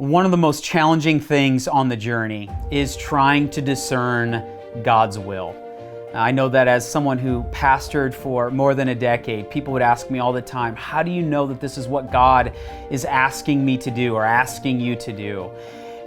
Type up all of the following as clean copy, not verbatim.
One of the most challenging things on the journey is trying to discern God's will. I know that as someone who pastored for more than a decade, people would ask me all the time, how do you know that this is what God is asking me to do or asking you to do?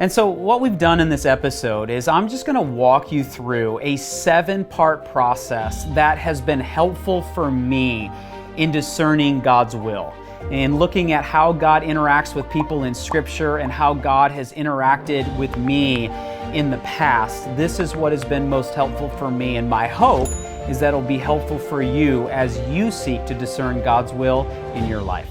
And so what we've done in this episode is I'm just going to walk you through a 7-part process that has been helpful for me in discerning God's will, and looking at how God interacts with people in Scripture and how God has interacted with me in the past. This is what has been most helpful for me, and my hope is that it'll be helpful for you as you seek to discern God's will in your life.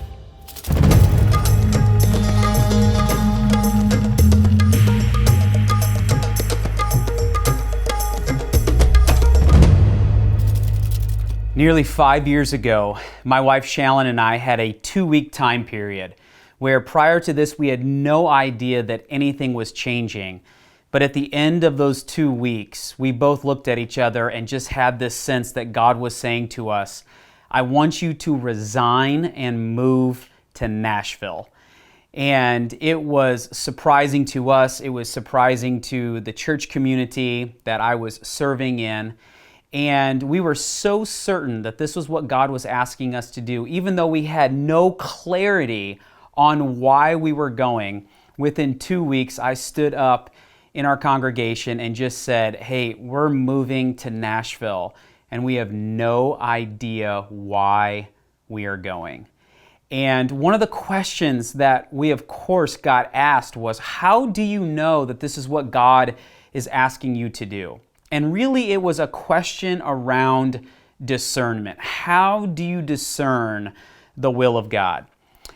Nearly 5 years ago, my wife Shalyn and I had a 2-week time period where prior to this we had no idea that anything was changing. But at the end of those 2 weeks, we both looked at each other and just had this sense that God was saying to us, I want you to resign and move to Nashville. And it was surprising to us. It was surprising to the church community that I was serving in. And we were so certain that this was what God was asking us to do, even though we had no clarity on why we were going. Within 2 weeks, I stood up in our congregation and just said, hey, we're moving to Nashville, and we have no idea why we are going. And one of the questions that we, of course, got asked was, how do you know that this is what God is asking you to do? And really, it was a question around discernment. How do you discern the will of God?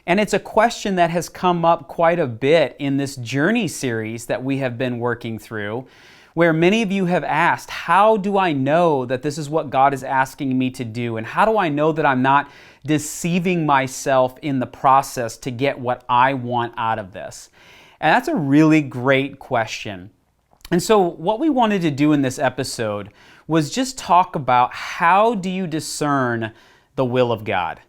And it's a question that has come up quite a bit in this journey series that we have been working through, where many of you have asked, how do I know that this is what God is asking me to do? And how do I know that I'm not deceiving myself in the process to get what I want out of this? And that's a really great question. And so what we wanted to do in this episode was just talk about how do you discern the will of God?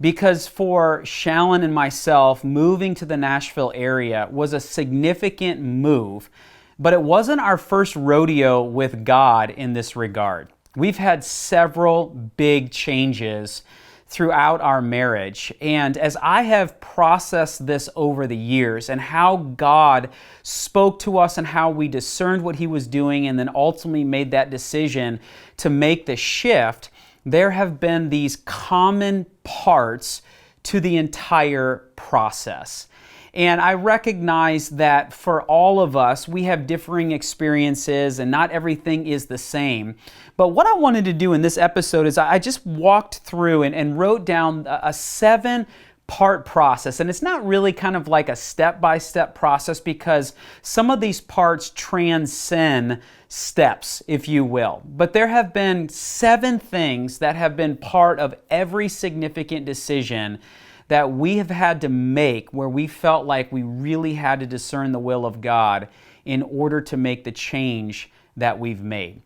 Because for Shalyn and myself, moving to the Nashville area was a significant move, but it wasn't our first rodeo with God in this regard. We've had several big changes throughout our marriage. And as I have processed this over the years and how God spoke to us and how we discerned what He was doing and then ultimately made that decision to make the shift, there have been these common parts to the entire process. And I recognize that for all of us, we have differing experiences and not everything is the same. But what I wanted to do in this episode is I just walked through and wrote down a 7-part process. And it's not really kind of like a step-by-step process because some of these parts transcend steps, if you will. But there have been 7 things that have been part of every significant decision that we have had to make where we felt like we really had to discern the will of God in order to make the change that we've made.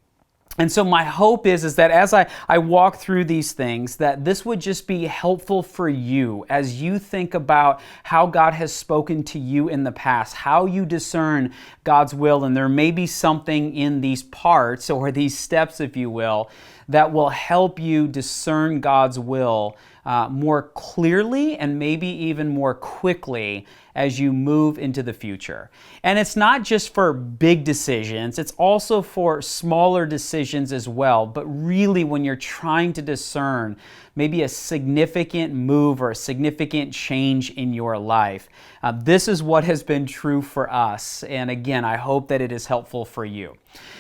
And so my hope is that as I walk through these things, that this would just be helpful for you as you think about how God has spoken to you in the past, how you discern God's will. And there may be something in these parts or these steps, if you will, that will help you discern God's will more clearly and maybe even more quickly as you move into the future. And it's not just for big decisions, it's also for smaller decisions as well. But really, when you're trying to discern maybe a significant move or a significant change in your life, this is what has been true for us. And again, I hope that it is helpful for you.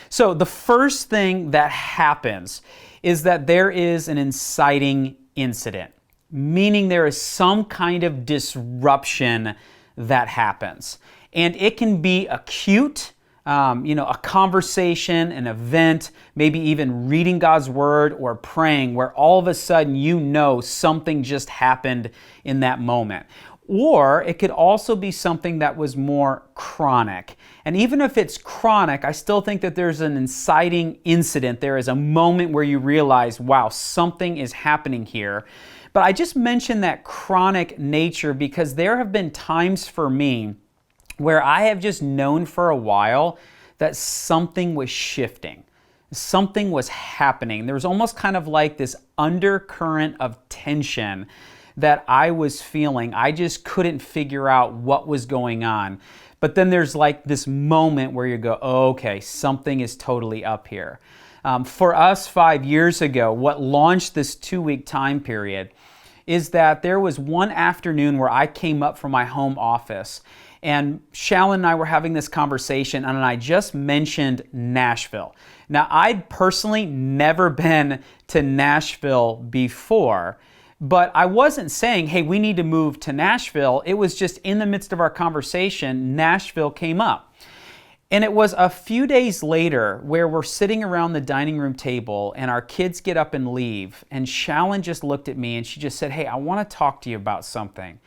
So the first thing that happens is that there is an inciting incident, meaning there is some kind of disruption that happens. And it can be acute, a conversation, an event, maybe even reading God's Word or praying where all of a sudden you know something just happened in that moment. Or it could also be something that was more chronic. And even if it's chronic, I still think that there's an inciting incident. There is a moment where you realize, wow, something is happening here. But I just mentioned that chronic nature because there have been times for me where I have just known for a while that something was shifting. Something was happening. There was almost kind of like this undercurrent of tension that I was feeling. I just couldn't figure out what was going on. But then there's like this moment where you go, oh, okay, something is totally up here. For us 5 years ago, what launched this 2-week time period is that there was one afternoon where I came up from my home office and Shallon and I were having this conversation and I just mentioned Nashville. Now, I'd personally never been to Nashville before, but I wasn't saying, hey, we need to move to Nashville. It was just in the midst of our conversation, Nashville came up. And it was a few days later where we're sitting around the dining room table and our kids get up and leave. And Shallon just looked at me and she just said, hey, I want to talk to you about something.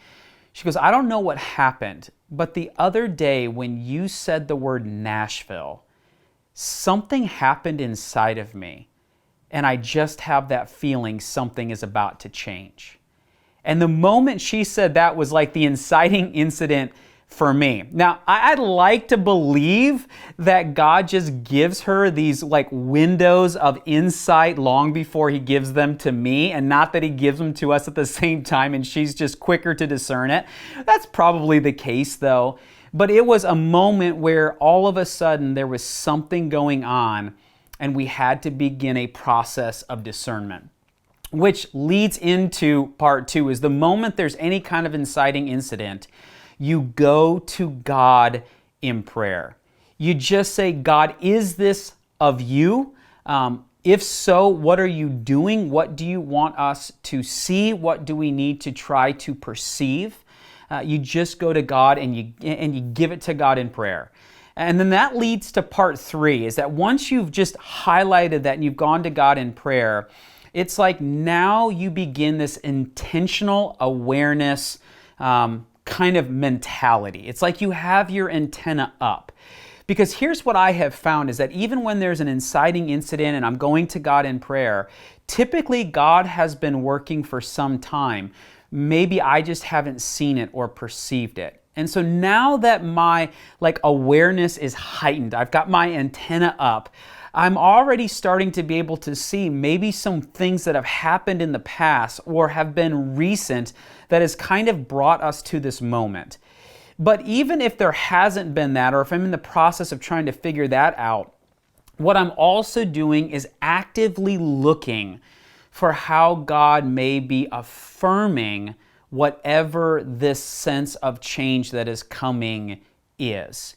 She goes, I don't know what happened, but the other day when you said the word Nashville, something happened inside of me. And I just have that feeling something is about to change. And the moment she said that was like the inciting incident for me. Now, I'd like to believe that God just gives her these like windows of insight long before he gives them to me, and not that he gives them to us at the same time and she's just quicker to discern it. That's probably the case though. But it was a moment where all of a sudden there was something going on and we had to begin a process of discernment. Which leads into part 2, is the moment there's any kind of inciting incident, you go to God in prayer. You just say, God, is this of you? If so, what are you doing? What do you want us to see? What do we need to try to perceive? You just go to God and you give it to God in prayer. And then that leads to part 3, is that once you've just highlighted that and you've gone to God in prayer, it's like now you begin this intentional awareness kind of mentality. It's like you have your antenna up. Because here's what I have found is that even when there's an inciting incident and I'm going to God in prayer, typically God has been working for some time. Maybe I just haven't seen it or perceived it. And so now that my awareness is heightened, I've got my antenna up, I'm already starting to be able to see maybe some things that have happened in the past or have been recent that has kind of brought us to this moment. But even if there hasn't been that, or if I'm in the process of trying to figure that out, what I'm also doing is actively looking for how God may be affirming whatever this sense of change that is coming is.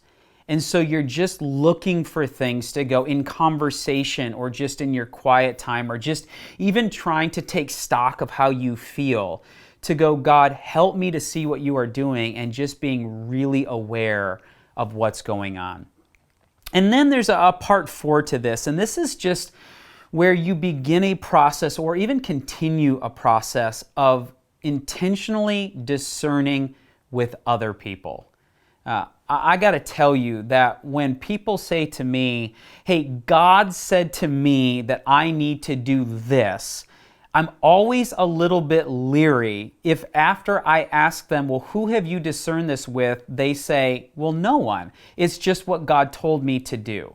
And so you're just looking for things to go in conversation or just in your quiet time or just even trying to take stock of how you feel to go, God, help me to see what you are doing, and just being really aware of what's going on. And then there's a part 4 to this, and this is just where you begin a process or even continue a process of intentionally discerning with other people. I got to tell you that when people say to me, hey, God said to me that I need to do this, I'm always a little bit leery if after I ask them, well, who have you discerned this with? They say, well, no one. It's just what God told me to do.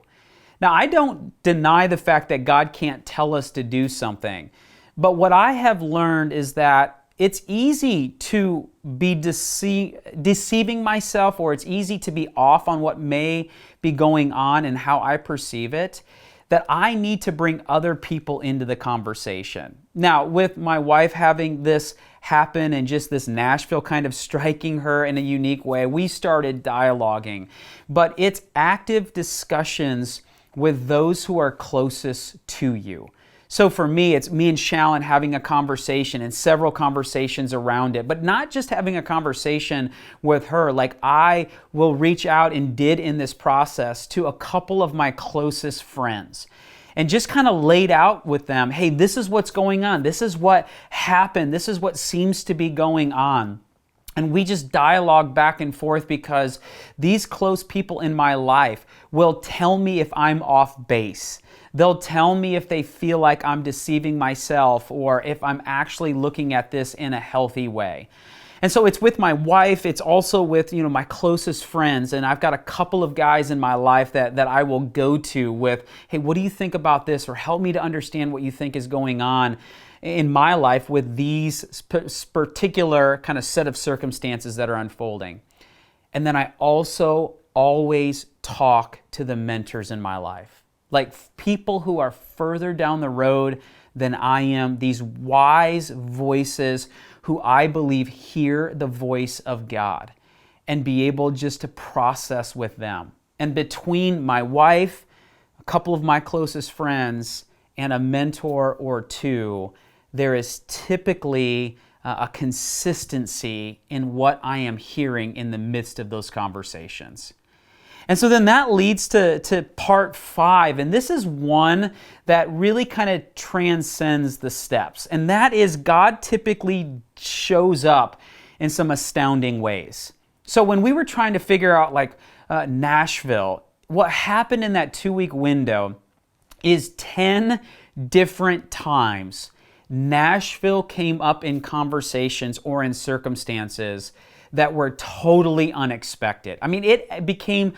Now, I don't deny the fact that God can't tell us to do something, but what I have learned is that it's easy to be deceiving myself, or it's easy to be off on what may be going on and how I perceive it, that I need to bring other people into the conversation. Now, with my wife having this happen and just this Nashville kind of striking her in a unique way, we started dialoguing. But it's active discussions with those who are closest to you. So for me, it's me and Shallon having a conversation and several conversations around it, but not just having a conversation with her. Like I will reach out and did in this process to a couple of my closest friends and just kind of laid out with them, hey, this is what's going on. This is what happened. This is what seems to be going on. And we just dialogue back and forth because these close people in my life will tell me if I'm off base. They'll tell me if they feel like I'm deceiving myself or if I'm actually looking at this in a healthy way. And so it's with my wife, it's also with, my closest friends. And I've got a couple of guys in my life that I will go to with, hey, what do you think about this? Or help me to understand what you think is going on in my life with these particular kind of set of circumstances that are unfolding. And then I also always talk to the mentors in my life, like people who are further down the road than I am, these wise voices who I believe hear the voice of God, and be able just to process with them. And between my wife, a couple of my closest friends, and a mentor or two, there is typically a consistency in what I am hearing in the midst of those conversations. And so then that leads to part 5, and this is one that really kind of transcends the steps, and that is God typically shows up in some astounding ways. So when we were trying to figure out Nashville, what happened in that 2-week window is 10 different times Nashville came up in conversations or in circumstances that were totally unexpected. I mean, it became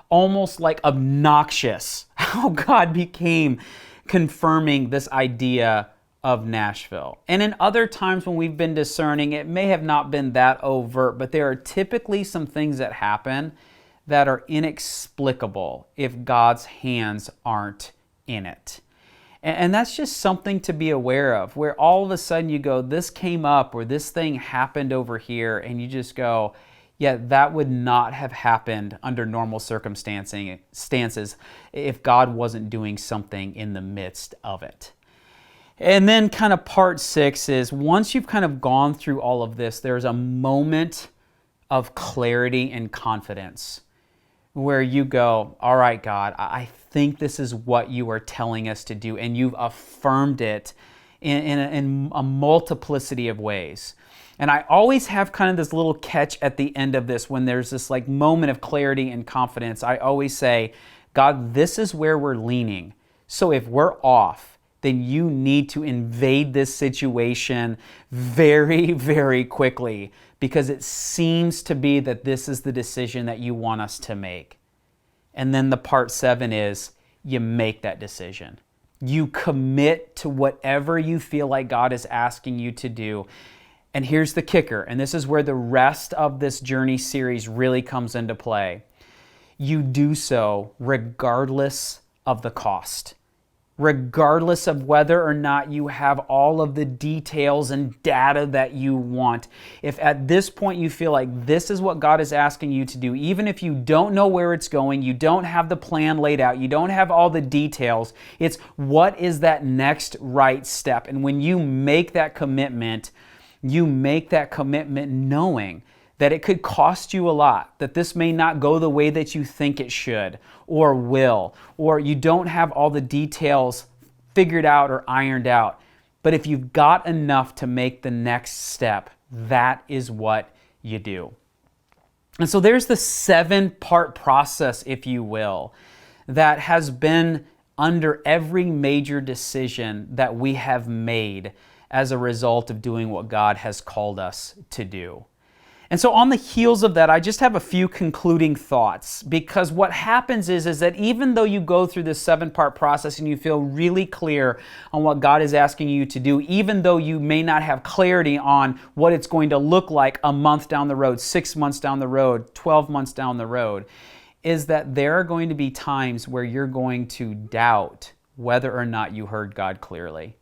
almost like obnoxious how God became confirming this idea of Nashville. And in other times when we've been discerning, it may have not been that overt, but there are typically some things that happen that are inexplicable if God's hands aren't in it. And that's just something to be aware of, where all of a sudden you go, this came up or this thing happened over here, and you just go, yeah, that would not have happened under normal circumstances if God wasn't doing something in the midst of it. And then kind of part 6 is, once you've kind of gone through all of this, there's a moment of clarity and confidence where you go, all right, God, I think this is what you are telling us to do, and you've affirmed it in a multiplicity of ways. And I always have kind of this little catch at the end of this when there's this moment of clarity and confidence. I always say, God, this is where we're leaning. So if we're off, then you need to invade this situation very, very quickly, because it seems to be that this is the decision that you want us to make. And then the part 7 is, you make that decision. You commit to whatever you feel like God is asking you to do. And here's the kicker, and this is where the rest of this journey series really comes into play. You do so regardless of the cost. Regardless of whether or not you have all of the details and data that you want. If at this point you feel like this is what God is asking you to do, even if you don't know where it's going, you don't have the plan laid out, you don't have all the details, it's what is that next right step? And when you make that commitment, knowing that it could cost you a lot, that this may not go the way that you think it should or will, or you don't have all the details figured out or ironed out. But if you've got enough to make the next step, that is what you do. And so there's the 7-part process, if you will, that has been under every major decision that we have made as a result of doing what God has called us to do. And so on the heels of that, I just have a few concluding thoughts, because what happens is that even though you go through this 7-part process and you feel really clear on what God is asking you to do, even though you may not have clarity on what it's going to look like a month down the road, 6 months down the road, 12 months down the road, is that there are going to be times where you're going to doubt whether or not you heard God clearly.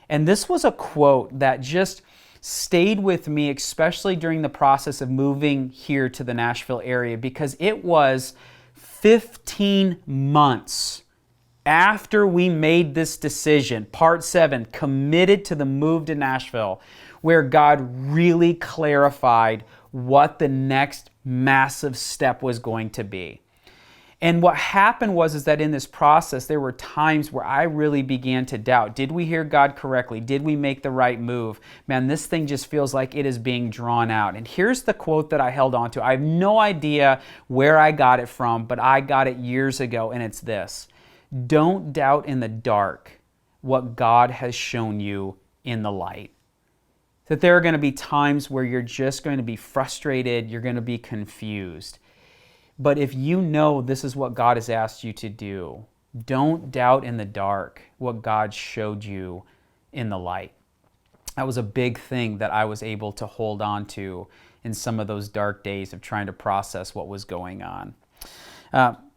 And this was a quote that just stayed with me, especially during the process of moving here to the Nashville area, because it was 15 months after we made this decision, part 7, committed to the move to Nashville, where God really clarified what the next massive step was going to be. And what happened was that in this process, there were times where I really began to doubt. Did we hear God correctly? Did we make the right move? Man, this thing just feels like it is being drawn out. And here's the quote that I held on to. I have no idea where I got it from, but I got it years ago, and it's this: don't doubt in the dark what God has shown you in the light. that there are going to be times where you're just going to be frustrated, you're going to be confused. But if you know this is what God has asked you to do, don't doubt in the dark what God showed you in the light. That was a big thing that I was able to hold on to in some of those dark days of trying to process what was going on.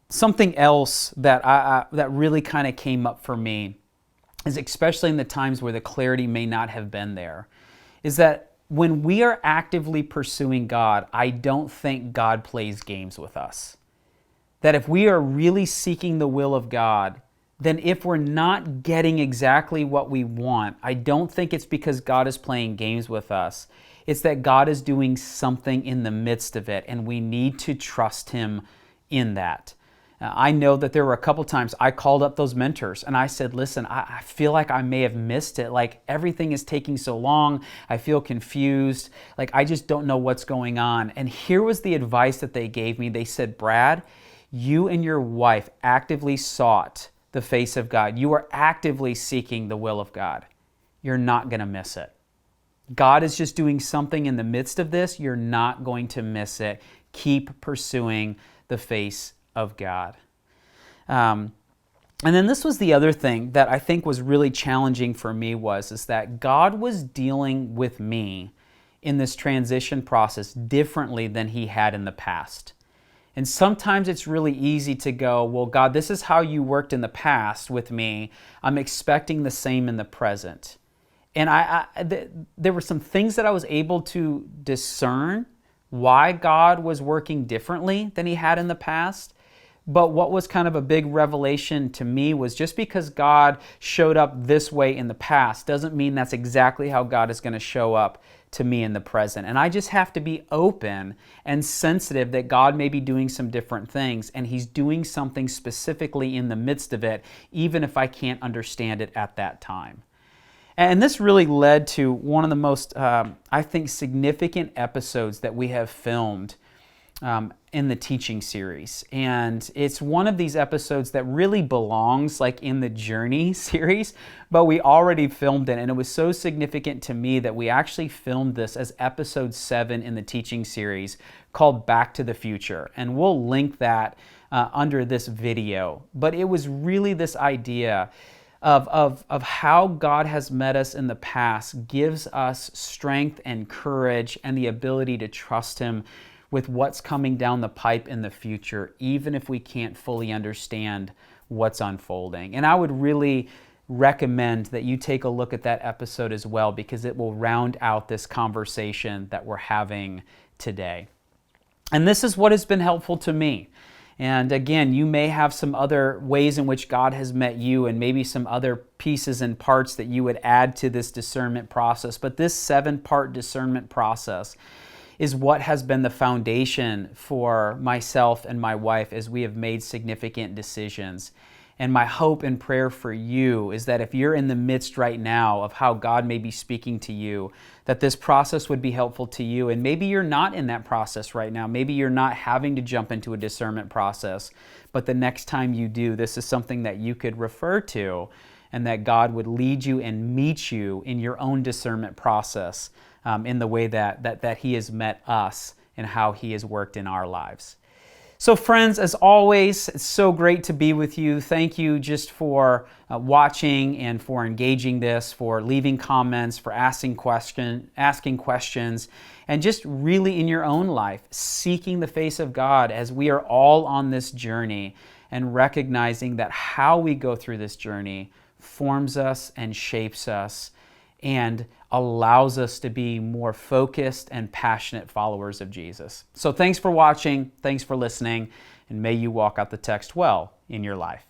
Something else that that really kind of came up for me is, especially in the times where the clarity may not have been there, is that when we are actively pursuing God, I don't think God plays games with us. That if we are really seeking the will of God, then if we're not getting exactly what we want, I don't think it's because God is playing games with us. It's that God is doing something in the midst of it, and we need to trust Him in that. I know that there were a couple times I called up those mentors and I said, listen, I feel like I may have missed it. Like everything is taking so long. I feel confused. Like I just don't know what's going on. And here was the advice that they gave me. They said, Brad, you and your wife actively sought the face of God. You are actively seeking the will of God. You're not going to miss it. God is just doing something in the midst of this. You're not going to miss it. Keep pursuing the face of God. And then this was the other thing that I think was really challenging for me is that God was dealing with me in this transition process differently than He had in the past. And sometimes it's really easy to go, well, God, this is how you worked in the past with me. I'm expecting the same in the present. And there were some things that I was able to discern why God was working differently than He had in the past. But what was kind of a big revelation to me was just because God showed up this way in the past doesn't mean that's exactly how God is going to show up to me in the present. And I just have to be open and sensitive that God may be doing some different things, and He's doing something specifically in the midst of it, even if I can't understand it at that time. And this really led to one of the most, I think, significant episodes that we have filmed in the teaching series. And it's one of these episodes that really belongs like in the Journey series, but we already filmed it. And it was so significant to me that we actually filmed this as episode 7 in the teaching series called Back to the Future. And we'll link that under this video. But it was really this idea of how God has met us in the past gives us strength and courage and the ability to trust Him with what's coming down the pipe in the future, even if we can't fully understand what's unfolding. And I would really recommend that you take a look at that episode as well, because it will round out this conversation that we're having today. And this is what has been helpful to me. And again, you may have some other ways in which God has met you, and maybe some other pieces and parts that you would add to this discernment process. But this 7-part discernment process is what has been the foundation for myself and my wife as we have made significant decisions. And my hope and prayer for you is that if you're in the midst right now of how God may be speaking to you, that this process would be helpful to you. And maybe you're not in that process right now. Maybe you're not having to jump into a discernment process. But the next time you do, this is something that you could refer to, and that God would lead you and meet you in your own discernment process in the way that He has met us and how He has worked in our lives. So friends, as always, it's so great to be with you. Thank you just for watching and for engaging this, for leaving comments, for asking questions, and just really in your own life, seeking the face of God as we are all on this journey, and recognizing that how we go through this journey forms us and shapes us and allows us to be more focused and passionate followers of Jesus. So thanks for watching, thanks for listening, and may you walk out the text well in your life.